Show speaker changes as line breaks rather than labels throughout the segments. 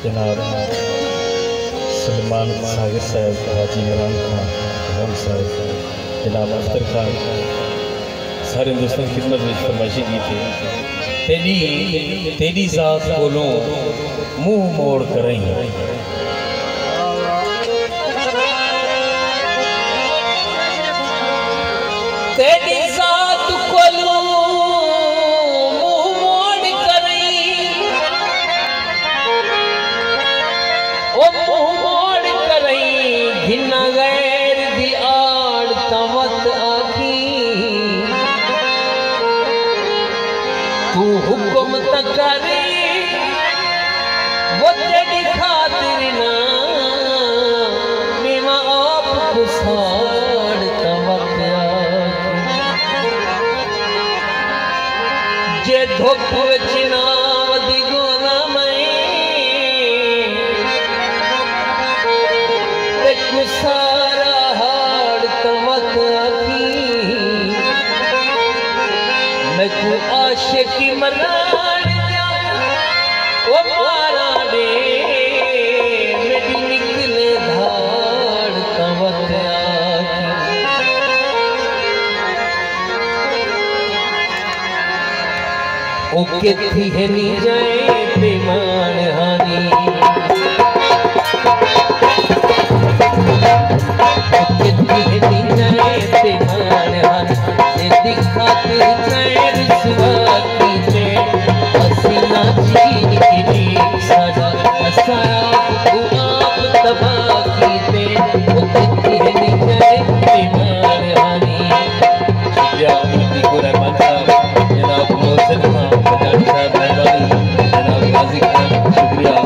जनाब सलमान सागर साहब, हाजी इमरान खान साहब, जनाब अख्तर खान सारे दोस्तों की खिदमत में फरमाइशी की थी। तेरी ज़ात कोलों मुँह मोड़ करें,
तेरी ज़ात कोलों मुँह मोड़ करें, ओ मुँह मोड़ करें, घिना गैर दी आड़ तवत आखी, तू हुक्म त करे वो तेरी खातिर ना मेवा आप खुशाड़ तवत जे धुप चिनाव दी गोना में ते कुसारा हाड़ तवत आखी, मैं को आशिकी मराड़ दिया वो मारा दे मेरी निकले धाड़ तवत आखी। ओ किथी है नी जाए बेमान हानी, ओ किथी है नी जाए बेमान हानी, ये दिखाते हैं रुसवा कीजे हसीना जी की सारा सारा तू आप तबाह कीते, ओ किथी है नी जाए बेमान हानी।
या दीको रहमान साहब, जनाब मोहसिन खान बजाज साहब मेहरबानी, जनाब गाजी खान शुक्रिया।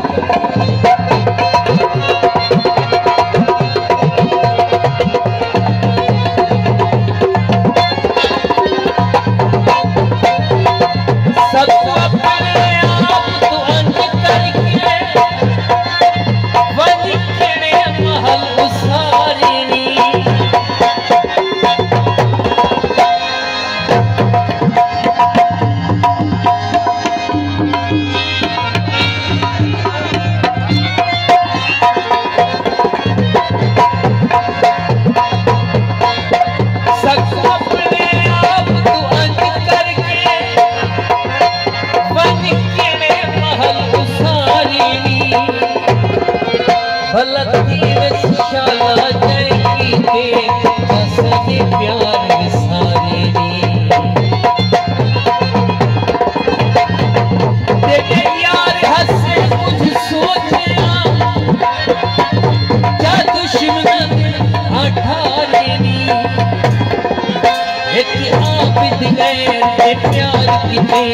प्यार की में